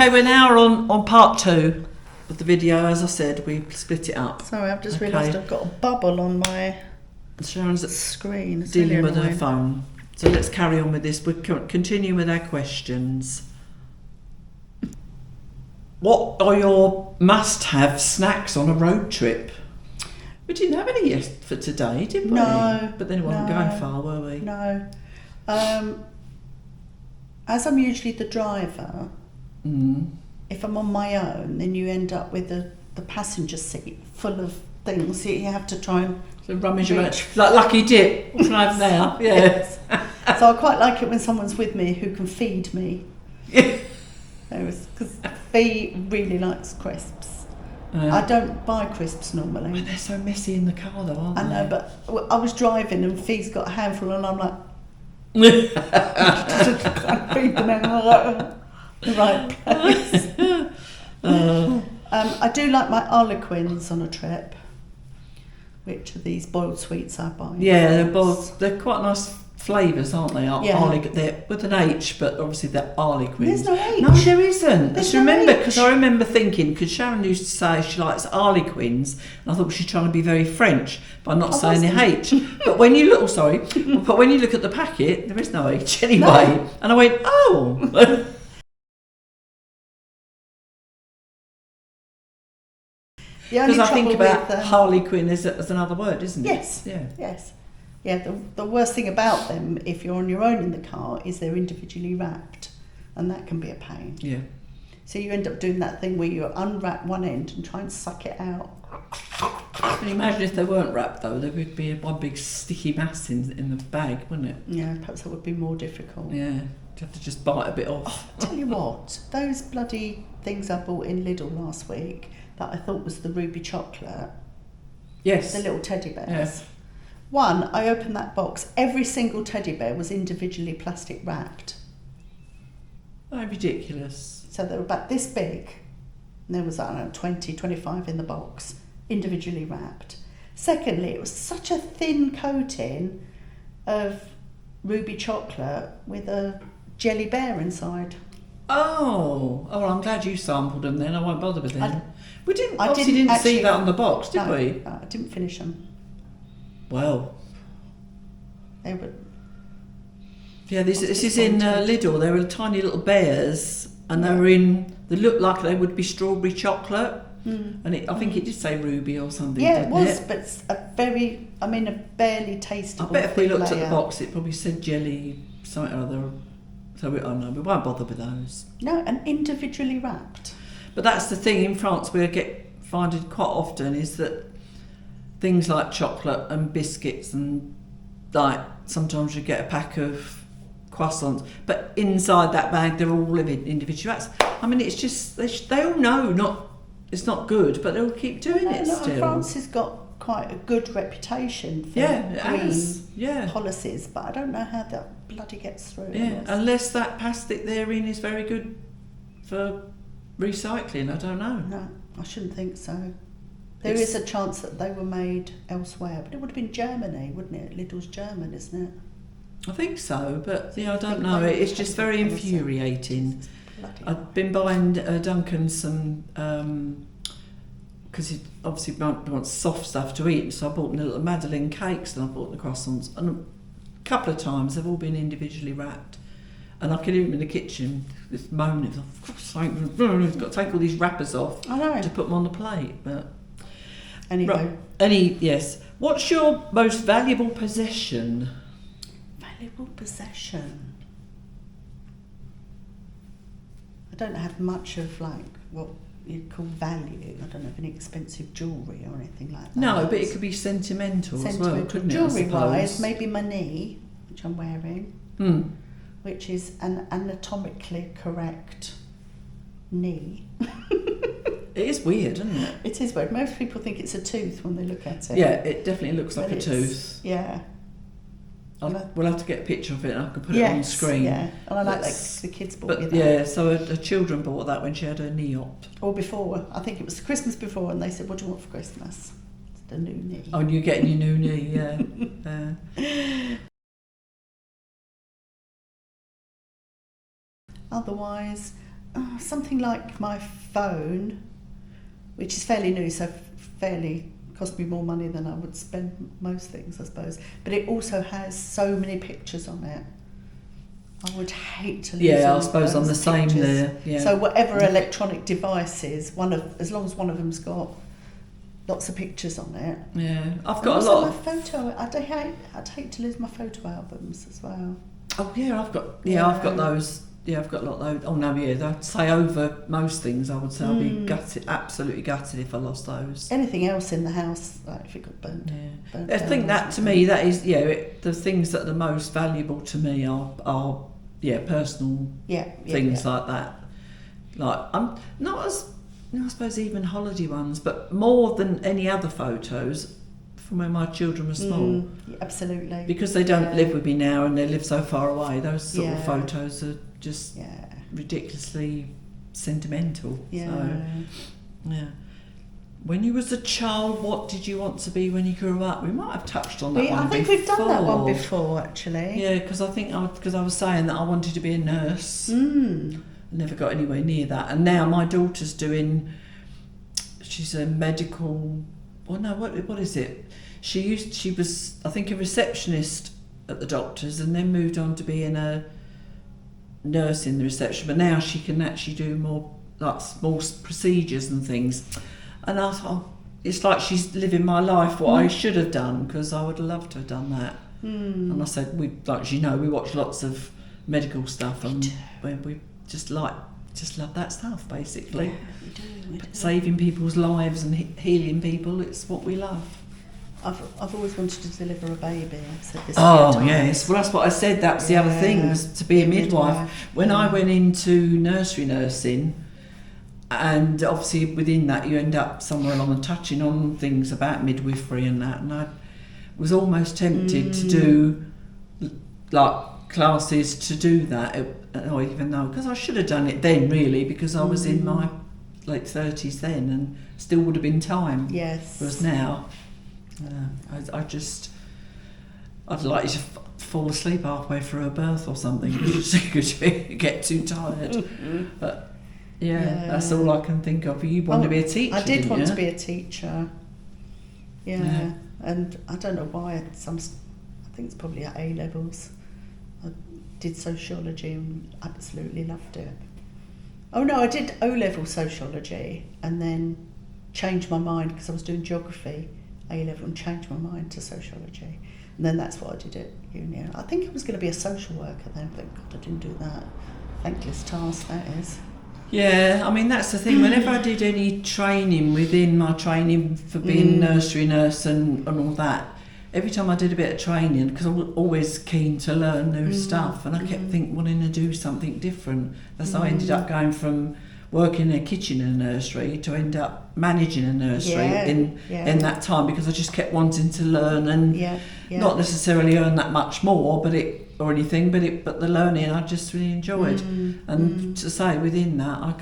Okay, we're now on part 2 of the video. As I said, we split it up. Sorry, I've just realised I've got a bubble on my Sharon's screen. It's dealing really with her annoying. phone. So let's carry on with this. We're continuing with our questions. What are your must-have snacks on a road trip? We didn't have any for today, did we? No. But then it wasn't going far, were we? No. As I'm usually the driver, if I'm on my own, then you end up with the passenger seat full of things that you have to try and rummage around. Like Lucky Dip. What can I have now? Yes. So I quite like it when someone's with me who can feed me. Because Fee really likes crisps. I don't buy crisps normally. But they're so messy in the car though, aren't they? I know, but I was driving and Fee's got a handful and I'm like, feed them out the right place. I do like my harlequins on a trip, which are these boiled sweets I buy. Yeah, they're boiled. They're quite nice flavours, aren't they? Yeah. They're with an H, but obviously they're harlequins. There's no H. No, there isn't. There's I remember no H. because I remember thinking because Sharon used to say she likes harlequins, and I thought she's trying to be very French by not saying the H. But when you look, but when you look at the packet, there is no H anyway. No. And I went, oh. Because I think about harlequin as another word, isn't it? Yes. Yeah. Yes. Yeah. The worst thing about them, if you're on your own in the car, is they're individually wrapped, and that can be a pain. Yeah. So you end up doing that thing where you unwrap one end and try and suck it out. Can you imagine if they weren't wrapped though? There would be one big sticky mass in the bag, wouldn't it? Yeah, perhaps that would be more difficult. Yeah, you'd have to just bite a bit off. Oh, tell you what, those bloody things I bought in Lidl last week that I thought was the ruby chocolate. Yes. The little teddy bears. Yes. One, I opened that box, every single teddy bear was individually plastic wrapped. Oh, ridiculous. So they were about this big, and there was, 20, 25 in the box, individually wrapped. Secondly, it was such a thin coating of ruby chocolate with a jelly bear inside. Oh, well, I'm glad you sampled them then. I won't bother with them. I didn't see that on the box, did we? No, I didn't finish them. Well. They were... Yeah, this is in Lidl. They were tiny little bears, and they looked like they would be strawberry chocolate. And I think it did say ruby or something. Yeah, it was, but it's a barely tastable. I bet if we looked at the box, it probably said jelly, something or other. So we won't bother with those. No, and individually wrapped. But that's the thing in France we find it quite often is that things like chocolate and biscuits and like sometimes you get a pack of croissants, but inside that bag they're all individual wraps. I mean, it's just they all know it's not good, but they'll keep doing it still. France has got quite a good reputation for green policies, but I don't know how that bloody gets through. Yeah, unless that plastic they're in is very good for recycling, I don't know. No, I shouldn't think so. There is a chance that they were made elsewhere, but it would have been Germany, wouldn't it? Lidl's German, isn't it? I think so, but I don't know. It's just very infuriating. I've been buying Duncan some, because he obviously wants soft stuff to eat, so I bought him the little Madeleine cakes and I bought the croissants, and a couple of times they've all been individually wrapped. And I could hear him in the kitchen, this moaning, I've got to take all these wrappers off to put them on the plate. But anyway. Yes. What's your most valuable possession? Valuable possession? I don't have much of like what you'd call value. I don't have any expensive jewellery or anything like that. No, but it could be sentimental as well, couldn't it? Jewellery-wise, maybe my knee, which I'm wearing. Which is an anatomically correct knee. It is weird, isn't it? It is weird. Most people think it's a tooth when they look at it. Yeah, it definitely looks like a tooth. Yeah. We'll have to get a picture of it and I can put it on the screen. Yeah, and I like the kids bought me that. Yeah, so her children bought that when she had her knee op. Or before. I think it was Christmas before, and they said, what do you want for Christmas? The new knee. Oh, and you're getting your new knee, yeah. Otherwise, something like my phone, which is fairly new, so fairly cost me more money than I would spend most things, I suppose. But it also has so many pictures on it. I would hate to lose. Yeah, I suppose I'm the same pictures. there. Yeah. So whatever electronic device is, as long as one of them's got lots of pictures on it. Yeah, I've And got a also lot. my photo. I'd hate to lose my photo albums as well. Oh yeah, I've got those. Yeah, I've got a lot of those. Oh no, yeah, I'd say over most things, I would say I'd be gutted, absolutely gutted if I lost those. Anything else in the house, like if it got burnt. Yeah, burnt I down think or that to something. me, that is, the things that are the most valuable to me are personal things like that. Like I'm not as, I suppose even holiday ones, but more than any other photos from when my children were small. Absolutely. Because they don't live with me now and they live so far away, those sort of Yeah. photos are just ridiculously sentimental. Yeah. So, yeah. When you was a child, what did you want to be when you grew up? We might have touched on that one I think before. we've done that one before, actually. Yeah, because I was saying that I wanted to be a nurse. I never got anywhere near that. And now my daughter's she's a medical, what is it? She was, I think, a receptionist at the doctor's and then moved on to being a nurse in the reception. But now she can actually do more, like, small procedures and things. And I thought, it's like she's living my life, what I should have done, because I would have loved to have done that. And I said, we watch lots of medical stuff, and we just love that stuff, basically. Yeah, we do. Saving people's lives and healing people, it's what we love. I've always wanted to deliver a baby. I've said this. Yes, well that's what I said. That's the other thing, was to be a midwife. When I went into nursery nursing, and obviously within that you end up somewhere along and touching on things about midwifery and that, and I was almost tempted to do like classes to do that, even though, because I should have done it then really, because I was in my late 30s then and still would have been time. Yes. Whereas now, I'd like to fall asleep halfway through a birth or something because you get too tired. But that's all I can think of. You want to be a teacher? I did want to be a teacher. Yeah, and I don't know why. I think it's probably at A levels. I did sociology and absolutely loved it. Oh no, I did O-level sociology and then changed my mind because I was doing geography A-level and changed my mind to sociology. And then that's what I did at uni. I think I was going to be a social worker then, but God, I didn't do that. Thankless task, that is. Yeah, I mean, that's the thing. Whenever I did any training within my training for being nursery nurse and all that, every time I did a bit of training, because I was always keen to learn new stuff, and I kept wanting to do something different. That's how I ended up going from working in a kitchen in a nursery to end up managing a nursery in that time, because I just kept wanting to learn and not necessarily earn that much more, but the learning I just really enjoyed. And to say within that, I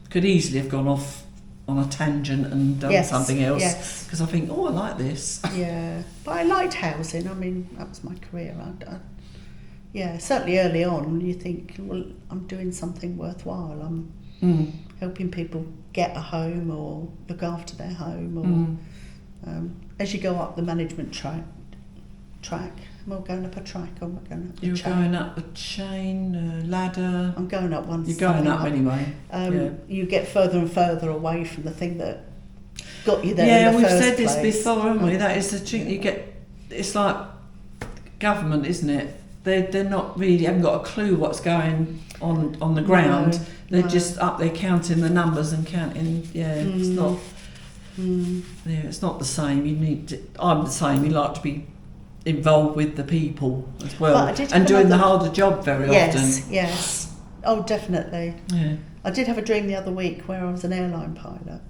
could easily have gone off on a tangent and done something else, because I think, I like this. Yeah, but I liked housing. I mean, that was my career. Certainly early on, you think, well, I'm doing something worthwhile. I'm helping people get a home or look after their home. Or as you go up the management track, am I going up a track or am I going up a chain? You're going up a chain, a ladder. I'm going up one. You're going up anyway. You get further and further away from the thing that got you there. Yeah, in the we've first said place. this before, haven't we? That is the thing. It's like government, isn't it? They're not really, haven't got a clue what's going on the ground. They're just up there counting the numbers and counting. It's not. It's not the same. I'm the same. You like to be involved with the people as well, and doing the harder job very often. Yes. Oh, definitely. Yeah. I did have a dream the other week where I was an airline pilot.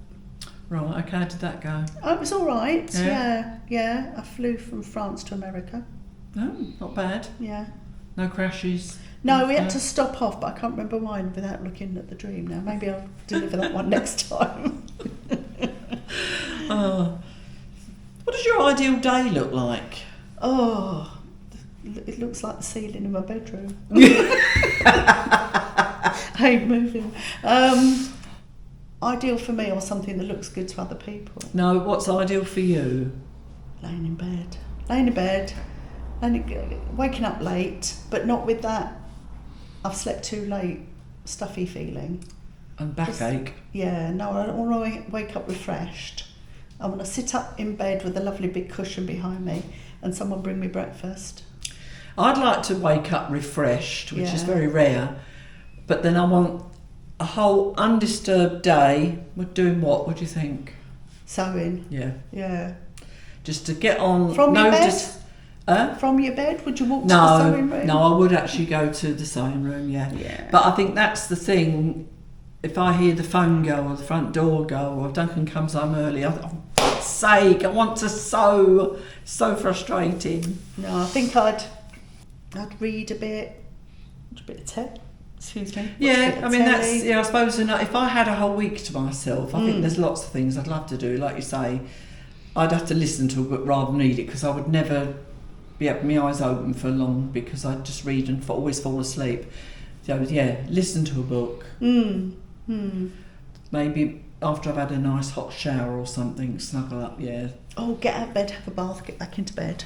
Right. Okay. How did that go? Oh, it was all right. Yeah. Yeah. I flew from France to America. Oh, not bad. Yeah. No crashes. No, we had to stop off, but I can't remember why without looking at the dream now. Maybe I'll deliver that one next time. What does your ideal day look like? Oh, it looks like the ceiling in my bedroom. I ain't moving. Ideal for me, or something that looks good to other people? No, what's ideal for you? Laying in bed, waking up late, but not with that I've slept too late stuffy feeling. And backache. Yeah, no, I don't want to wake up refreshed. I want to sit up in bed with a lovely big cushion behind me and someone bring me breakfast. I'd like to wake up refreshed, which is Yeah. very rare, but then I want a whole undisturbed day. We're doing what? What do you think? Sewing. Yeah. Just to get on. From your bed? From your bed? Would you walk to the sewing room? No, I would actually go to the sewing room, yeah. But I think that's the thing. If I hear the phone go or the front door go or Duncan comes home early, for God's sake, I want to sew. So frustrating. No, I think I'd read a bit. Watch a bit of telly. Excuse me. Yeah, I mean, that's, I suppose if I had a whole week to myself, I think there's lots of things I'd love to do. Like you say, I'd have to listen to a book rather than read it, because I would never be up with my eyes open for long, because I'd just read and always fall asleep. So yeah, listen to a book. Maybe after I've had a nice hot shower or something, snuggle up, yeah. Oh, get out of bed, have a bath, get back into bed.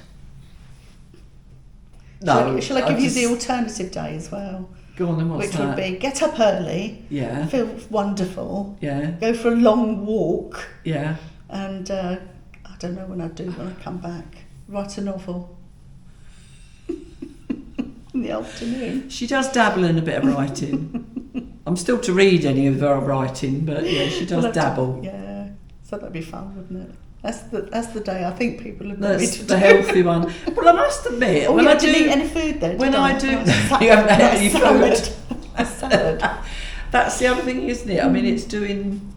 No. Shall I give you the alternative day as well? Go on then, what's Which that? would be get up early, Yeah. feel wonderful, Yeah. go for a long walk, Yeah. and I don't know when I do when I come back, write a novel in the afternoon. She does dabble in a bit of writing. I'm still to read any of her writing, but yeah, she does dabble. Yeah, so that'd be fun, wouldn't it? That's the day I think people are That's the healthy one. Well, I must admit, when when I do didn't eat any food then. When I do, you haven't had any food. A salad. That's the other thing, isn't it? I mean, it's doing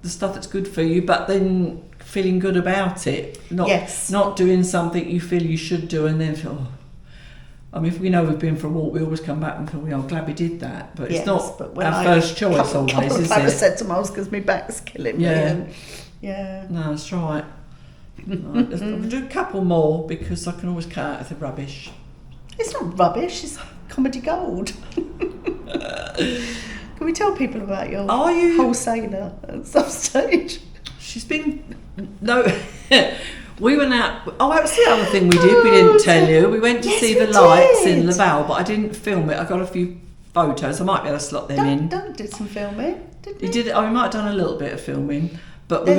the stuff that's good for you, but then feeling good about it. Not doing something you feel you should do and then feel. Oh. I mean, if we know we've been for a walk, we always come back and feel, I'm glad we did that. But it's not our first choice always, is it? Paracetamol because my back's killing me. Yeah. No, that's right. I'll do a couple more because I can always cut out the rubbish. It's not rubbish, it's comedy gold. Can we tell people about your wholesaler at some stage? She's been... No... We went out... Oh, that was the other thing we did. We didn't tell you. We went to see the lights in Laval, but I didn't film it. I got a few photos. I might be able to slot them in. Don't did some filming, didn't you? You did. We might have done a little bit of filming, but We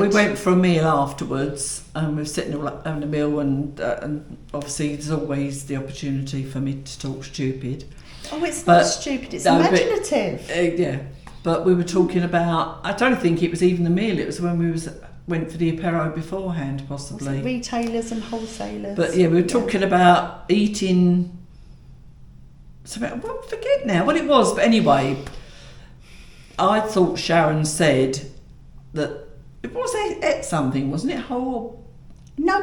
went for a meal afterwards, and we were sitting all having a meal, and obviously there's always the opportunity for me to talk stupid. Oh, it's not stupid. It's imaginative. Yeah, but we were talking about. I don't think it was even the meal. It was when we went for the apéro beforehand, possibly. Retailers and wholesalers. But yeah, we were talking about eating. I forget now what it was, but anyway, I thought Sharon said that it was ate something, wasn't it? No,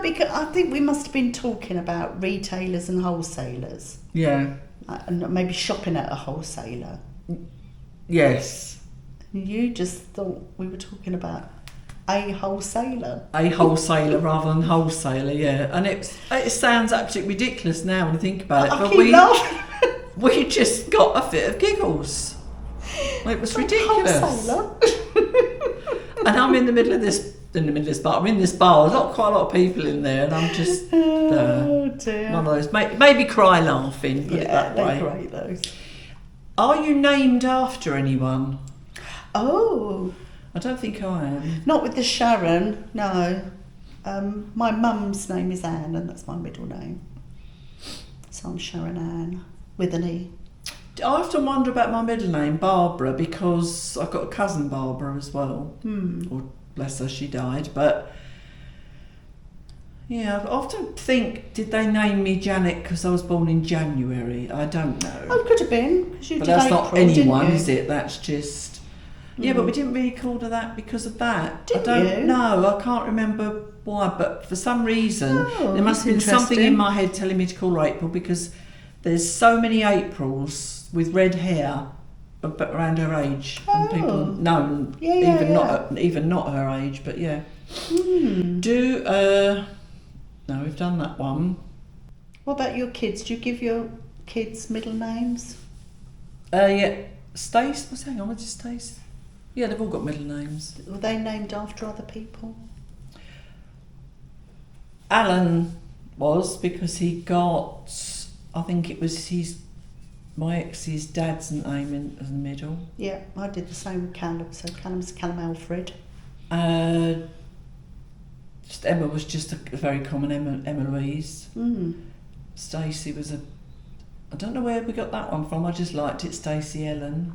because I think we must have been talking about retailers and wholesalers. Yeah. And maybe shopping at a wholesaler. Yes. You just thought we were talking about a wholesaler. A wholesaler rather than wholesaler, yeah. And it sounds absolutely ridiculous now when you think about it. I keep laughing. We just got a fit of giggles. It was ridiculous. Wholesaler. And I'm in the middle of this bar. I'm in this bar. There's not quite a lot of people in there, and I'm just oh dear. One of those. Maybe cry laughing. Put it that way. They're great, those. Are you named after anyone? Oh. I don't think I am. Not with the Sharon, no. My mum's name is Anne, and that's my middle name. So I'm Sharon Ann, with an E. I often wonder about my middle name, Barbara, because I've got a cousin Barbara as well. Or bless her, she died. But yeah, I often think, did they name me Janet because I was born in January? I don't know. Oh, it could have been. But that's April, not anyone, is it? That's just... Yeah, but we didn't really call her that because of that. Didn't you? No, I can't remember why, but for some reason there must have been something in my head telling me to call her April, because there's so many Aprils with red hair around her age, and people know even not her age, but yeah. No, we've done that one. What about your kids? Do you give your kids middle names? Yeah, Stace. Hang on, what's his Stace? Yeah, they've all got middle names. Were they named after other people? Alan was, because he got, I think it was my ex's dad's name in the middle. Yeah, I did the same with Callum. So Callum's Callum Alfred. Emma was just a very common Emma Louise. Stacey was I don't know where we got that one from, I just liked it, Stacey Ellen.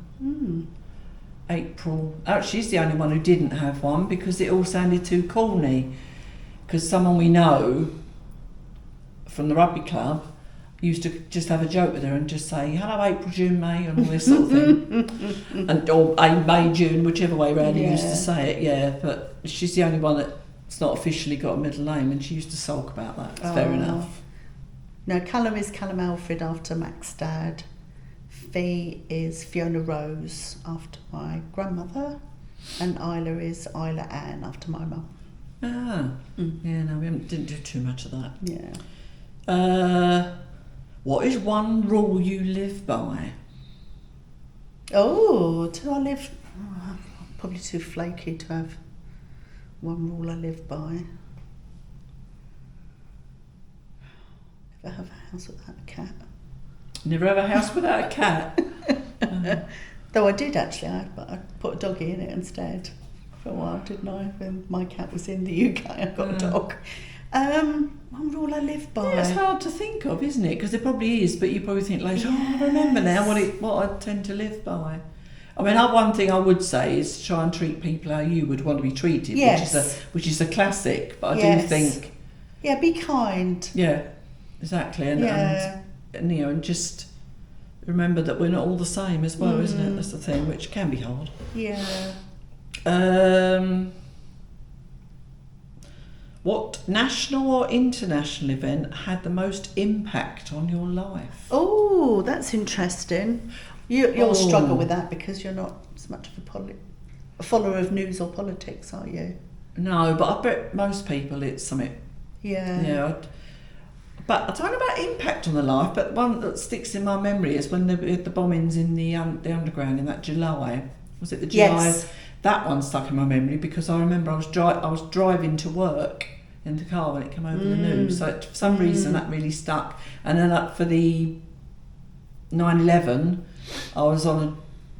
April, she's the only one who didn't have one because it all sounded too corny. Because someone we know from the rugby club used to just have a joke with her and just say, hello April, June, May, and all this sort of thing. Or May, June, whichever way round he used to say it, yeah. But she's the only one that's not officially got a middle name, and she used to sulk about that. It's fair enough. No, Callum is Callum Alfred after Mac's dad. Fee is Fiona Rose after my grandmother. And Isla is Isla Ann after my mum. Yeah, no, we didn't do too much of that. Yeah. What is one rule you live by? Oh, do I live... Oh, I'm probably too flaky to have one rule I live by. Never have a house without a cat. Never have a house without a cat? Though I did actually, I put a doggy in it instead for a while, didn't I? When my cat was in the UK, I got a dog. One rule I live by. Yeah, it's hard to think of, isn't it? Because there probably is, but you probably think later, I remember now what I tend to live by. I mean, one thing I would say is try and treat people how you would want to be treated, which is a classic, but I do think... Yeah, be kind. Yeah, exactly. And just remember that we're not all the same as well, isn't it? That's the thing, which can be hard. Yeah. What national or international event had the most impact on your life? Oh, that's interesting. You'll struggle with that because you're not as much of a follower of news or politics, are you? No, but I bet most people it's something. Yeah. But I don't know about impact on the life, but one that sticks in my memory is when we had the bombings in the underground in that July. Was it the July? Yes. That one stuck in my memory because I remember I was driving to work in the car when it came over the news. So for some reason that really stuck. And then for the 9/11, I was on a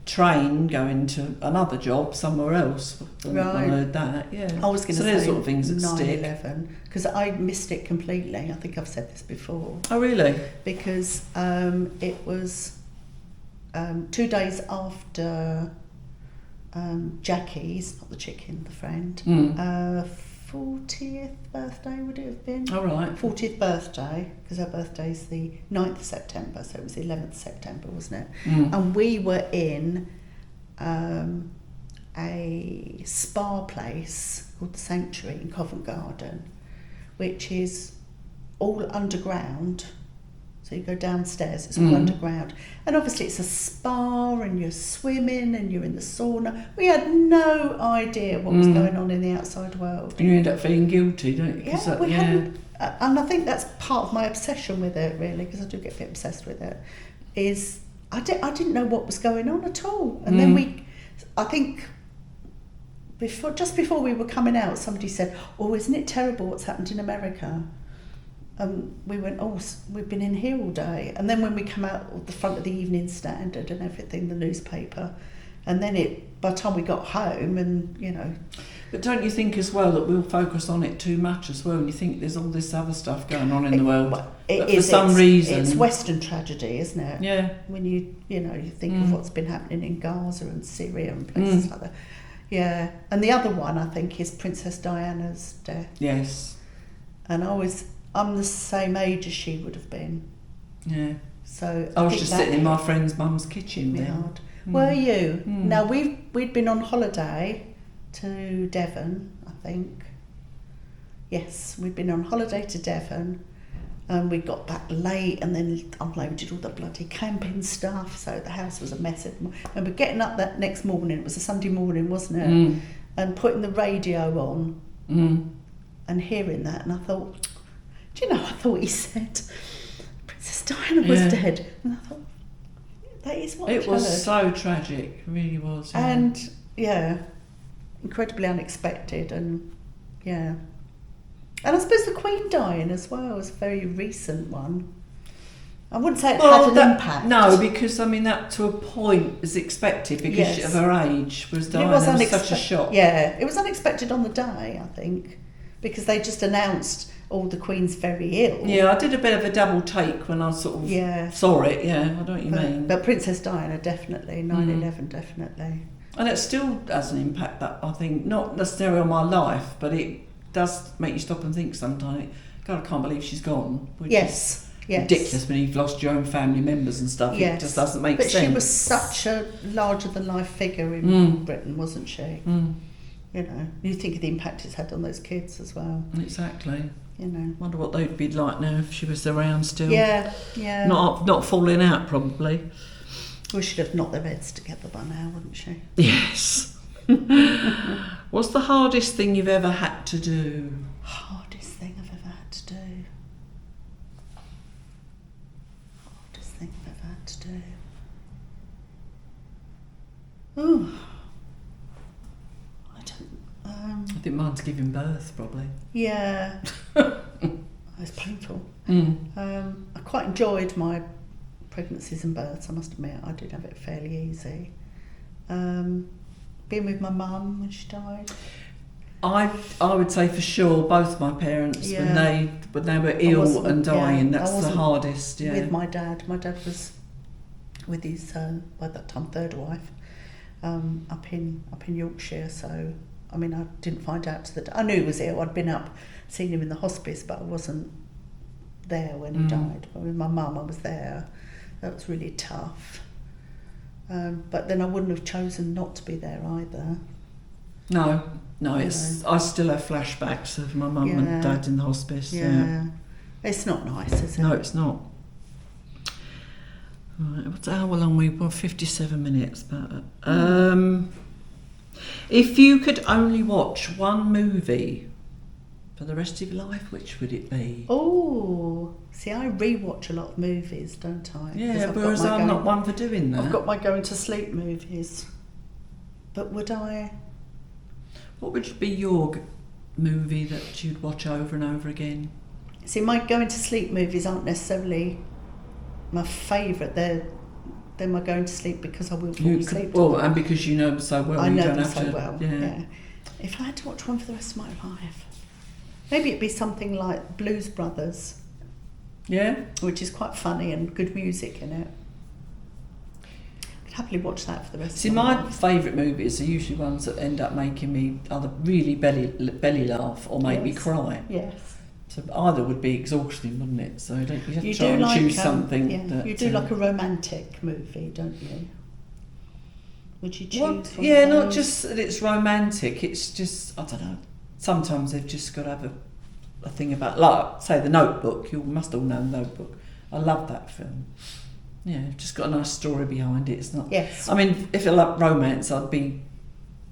train going to another job somewhere else when I heard that. Yeah. I was going to say there's sort of things that 9/11 because I missed it completely. I think I've said this before. Oh really? Because it was 2 days after Jackie's, not the chicken, the friend, 40th birthday would it have been? Oh right. 40th birthday, because her birthday's the 9th of September, so it was the 11th of September, wasn't it? And we were in a spa place called the Sanctuary in Covent Garden, which is all underground. So you go downstairs, it's all underground. And obviously it's a spa and you're swimming and you're in the sauna. We had no idea what was going on in the outside world. And you end up feeling guilty, don't you? Yeah, we hadn't. And I think that's part of my obsession with it, really, because I do get a bit obsessed with it, is I didn't know what was going on at all. And then I think, just before we were coming out, somebody said, oh, isn't it terrible what's happened in America? We went, oh, we've been in here all day. And then when we come out of the front of the Evening Standard and everything, the newspaper, and then by the time we got home and, But don't you think as well that we'll focus on it too much as well, and you think there's all this other stuff going on in the world? For some reason. It's Western tragedy, isn't it? Yeah. When you think of what's been happening in Gaza and Syria and places like that. Yeah. And the other one, I think, is Princess Diana's death. Yes. And I'm the same age as she would have been. Yeah. So I was just sitting in my friend's mum's kitchen then. Were you? Now we'd been on holiday to Devon, I think. Yes, we'd been on holiday to Devon and we got back late and then unloaded all the bloody camping stuff, so the house was a mess. And we're getting up that next morning, it was a Sunday morning, wasn't it? And putting the radio on and hearing that, and I thought, do you know, I thought he said Princess Diana was dead. And I thought, That is what It I've was heard. so tragic, it really was. Yeah. And yeah, incredibly unexpected, and yeah. And I suppose the Queen dying as well was a very recent one. I wouldn't say it had an impact. No, because I mean that to a point is expected because Yes. of her age was dying. It was such a shock. Yeah, it was unexpected on the day, I think, because they just announced, "Oh, the Queen's very ill." Yeah, I did a bit of a double take when I sort of saw it. Yeah, I know what you mean. But Princess Diana definitely, 9/11 definitely. And it still has an impact, that I think, not necessarily on my life, but it does make you stop and think sometimes. God, I can't believe she's gone. Which Yes. is ridiculous when you've lost your own family members and stuff. Yes. It just doesn't make sense. But she was such a larger-than-life figure in Britain, wasn't she? Mm. You know, you think of the impact it's had on those kids as well. Exactly. You know. Wonder what they'd be like now if she was around still. Yeah. Not falling out, probably. We should have knocked their heads together by now, wouldn't she? Yes. What's the hardest thing you've ever had to do? Hardest thing I've ever had to do. Hardest thing I've ever had to do. Oh, I don't. I think mine's giving birth, probably. Yeah, it's painful. Mm. I quite enjoyed my pregnancies and births. I must admit, I did have it fairly easy. Being with my mum when she died. I would say for sure both my parents when they were ill and dying. That's the hardest. Yeah. With my dad was with his by that time third wife up in Yorkshire. So I mean, I didn't find out I knew he was ill. I'd been up seen him in the hospice, but I wasn't there when he died. But with my mum, I was there. That was really tough. But then I wouldn't have chosen not to be there either. No, it's I still have flashbacks of my mum and dad in the hospice. Yeah. It's not nice, is it? No, it's not. Right, how long we? Well, 57 minutes. But if you could only watch one movie for the rest of your life, which would it be? Oh, see, I rewatch a lot of movies, don't I? Yeah, whereas I'm not one for doing that. I've got my going to sleep movies. But would I? What would be your movie that you'd watch over and over again? See, my going to sleep movies aren't necessarily my favourite. They're my going to sleep because I will fall asleep. Well, and because you know them so well. I you know don't them have so to, well. Yeah. If I had to watch one for the rest of my life, maybe it'd be something like Blues Brothers. Yeah. Which is quite funny and good music in it. I'd happily watch that for the rest of my life. My favourite movies are usually ones that end up making me either really belly laugh or make me cry. Yes. So either would be exhausting, wouldn't it? So you have to try and like, choose something. Yeah. That, you do like a romantic movie, don't you? Would you choose? Not just that it's romantic. It's just, I don't know. Sometimes they've just got to have a thing about, like, say, The Notebook. You must all know The Notebook. I love that film. Yeah, just got a nice story behind it. It's not. Yes. I mean, if I like romance, I'd be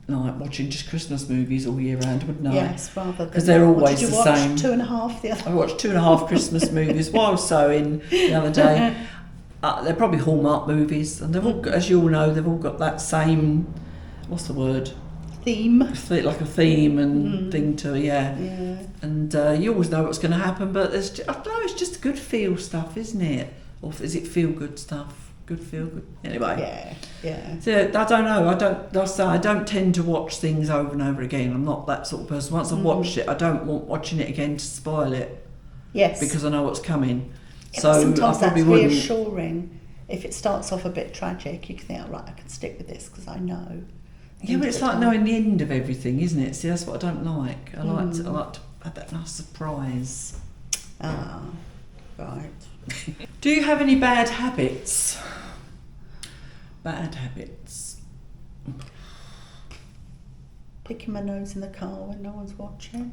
like watching just Christmas movies all year round, wouldn't I? Yes, rather than because they're always the same. Two and a half the other. I watched 2.5 Christmas movies while sewing the other day. They're probably Hallmark movies, and they've all, as you all know, they've all got that same. What's the word? Theme. Like a theme and thing to Yeah. And you always know what's going to happen, but I don't know. It's just good feel stuff, isn't it? Or is it feel good stuff? Good feel good. Anyway. Yeah. So I don't know. I don't tend to watch things over and over again. I'm not that sort of person. Once I've watched it, I don't want watching it again to spoil it. Yes. Because I know what's coming. Yeah, so sometimes I probably that's wouldn't. reassuring. If it starts off a bit tragic, you can think, right, I can stick with this because I know. Yeah, but it's like knowing the end of everything, isn't it? See, that's what I don't like. I like to have that nice surprise. Ah, right. Do you have any bad habits? Bad habits. Picking my nose in the car when no one's watching.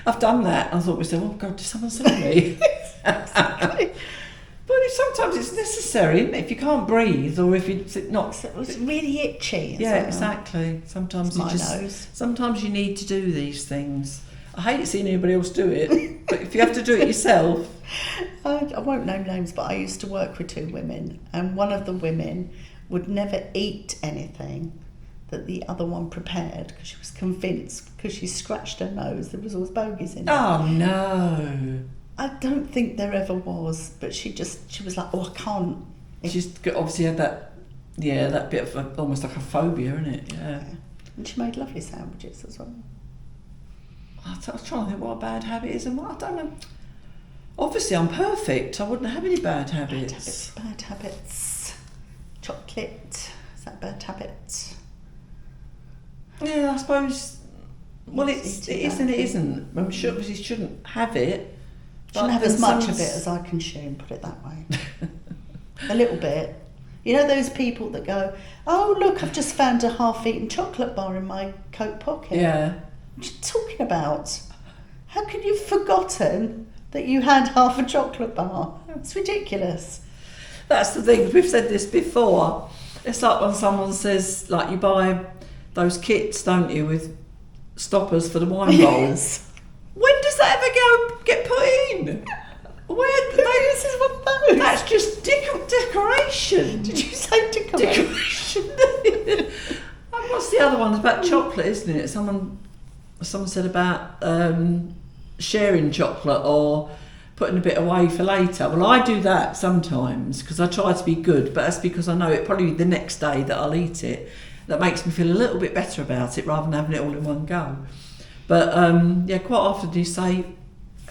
I've done that. I thought to myself, oh God, did someone see me? But sometimes it's necessary, isn't it? If you can't breathe or if you're not... It's really itchy. Yeah, exactly. Sometimes it's my nose. Sometimes you need to do these things. I hate seeing anybody else do it, but if you have to do it yourself... I won't name names, but I used to work with 2 women, and one of the women would never eat anything that the other one prepared because she was convinced, because she scratched her nose, there was always bogies in it. Oh, no. I don't think there ever was, but she was like, oh, I can't. She's obviously had that bit of almost like a phobia, isn't it? Yeah. And she made lovely sandwiches as well. I was trying to think what a bad habit is and what, I don't know. Obviously, I'm perfect. I wouldn't have any bad habits. Bad habits. Chocolate. Is that bad habit? Yeah, I suppose. Well, it is and it isn't. I'm sure obviously shouldn't have it. Shouldn't have as much of it as I consume, put it that way. A little bit. You know those people that go, oh, look, I've just found a half-eaten chocolate bar in my coat pocket. Yeah. What are you talking about? How can you have forgotten that you had half a chocolate bar? It's ridiculous. That's the thing. We've said this before. It's like when someone says, like, you buy those kits, don't you, with stoppers for the wine bowls. When does that ever get put in? Where uses one of those? That's just decoration. Did you say decoration? What's the other one? It's about chocolate, isn't it? Someone said about sharing chocolate or putting a bit away for later. Well, I do that sometimes because I try to be good, but that's because I know it probably the next day that I'll eat it. That makes me feel a little bit better about it rather than having it all in one go. But quite often you say,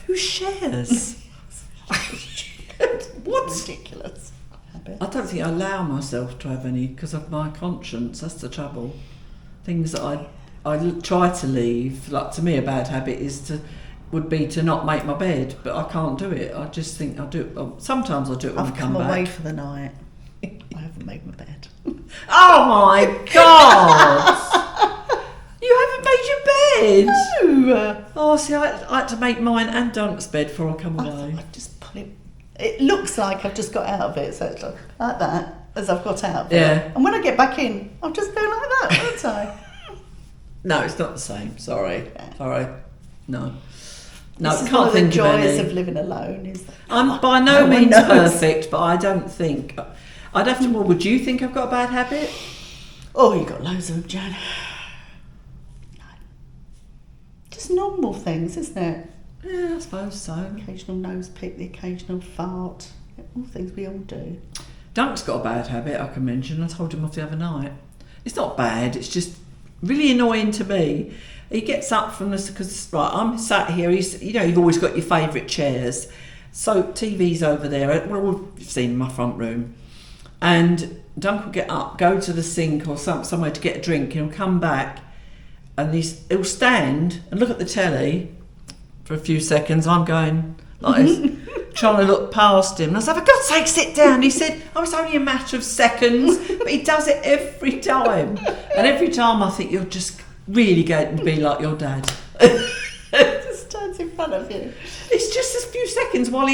who shares? What's ridiculous? I don't think I allow myself to have any because of my conscience. That's the trouble. Things that I try to leave. Like, to me, a bad habit would be to not make my bed, but I can't do it. I just think I'll do it. Sometimes I'll do it when I come back. I've come away for the night. I haven't made my bed. Oh my God! You haven't made your bed? No! Oh, see, I like to make mine and Dunk's bed before I come away. I just put it... It looks like I've just got out of it, so it's like that, as I've got out of it. Yeah. And when I get back in, I'll just go like that, won't I? No, it's not the same. Sorry. Yeah. Sorry. No. No, this I is can't one of the think joys of of living alone. Is that I'm by no means perfect, but I don't think... I'd have to... Well, would you think I've got a bad habit? Oh, you've got loads of them, Jan. No. Just normal things, isn't it? Yeah, I suppose so. Occasional nose pick, the occasional fart. All things we all do. Dunk's got a bad habit, I can mention. I told him off the other night. It's not bad, it's just really annoying to me. He gets up from this because, right, I'm sat here. You've always got your favourite chairs. So TV's over there. Well, you've seen my front room. And Dunk will get up, go to the sink or somewhere to get a drink, and he'll come back and he'll stand and look at the telly for a few seconds. I'm going like this, trying to look past him. And I said, for God's sake, sit down. He said, oh, it's only a matter of seconds. But he does it every time. And every time I think you're just really going to be like your dad. Just stands in front of you. It's just a few seconds while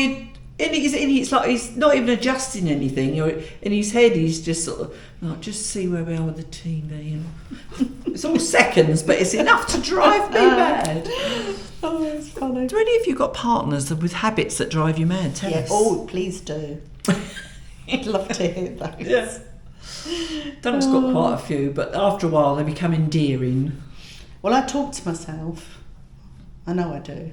it's like he's not even adjusting anything. In his head, he's just sort of, like, just see where we are with the TV. It's all seconds, but it's enough to drive me mad. Oh, it's funny. Do any of you got partners with habits that drive you mad? Tell us. Oh, please do. I'd love to hear those. Yeah. Dunk's got quite a few, but after a while they become endearing. Well, I talk to myself. I know I do.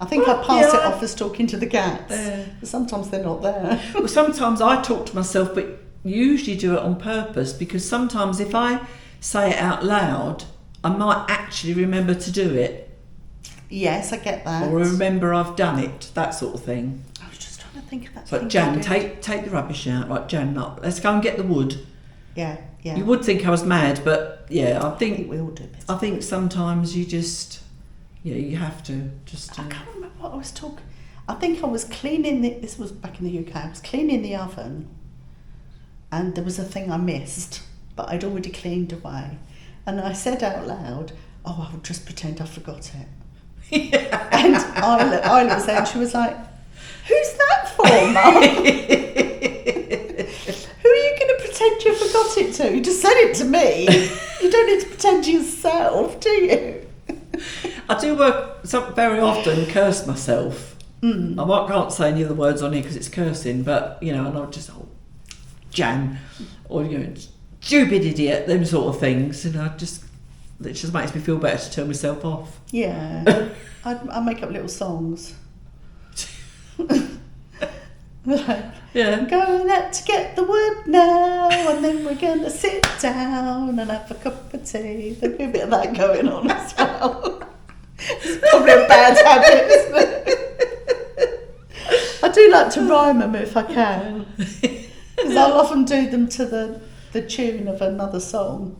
I think I pass it off as talking to the cats. But sometimes they're not there. Well, sometimes I talk to myself, but usually do it on purpose, because sometimes if I say it out loud, I might actually remember to do it. Yes, I get that. Or remember I've done it, that sort of thing. I was just trying to think of that. So, Jan, take the rubbish out. Right, Jan, up. Let's go and get the wood. Yeah. You would think I was mad, but yeah, I think we all do. I think sometimes you just, you have to just. I can't remember what I was talking. I think I was cleaning this was back in the UK. I was cleaning the oven, and there was a thing I missed, but I'd already cleaned away, and I said out loud, "Oh, I'll just pretend I forgot it." Yeah. And Isla was there, and she was like, "Who's that for, Mum?" Who are you going to pretend you forgot it to? You just said it to me. You don't need to pretend yourself, do you? I do very often curse myself. I can't say any of the words on here because it's cursing, but and I'll just Jan, or stupid idiot, them sort of things, and it just makes me feel better to turn myself off. Yeah, I make up little songs. Yeah. I'm going out to get the wood now, and then we're going to sit down and have a cup of tea. There'll be a bit of that going on as well. It's probably a bad habit, isn't it? I do like to rhyme them if I can, because I'll often do them to the tune of another song.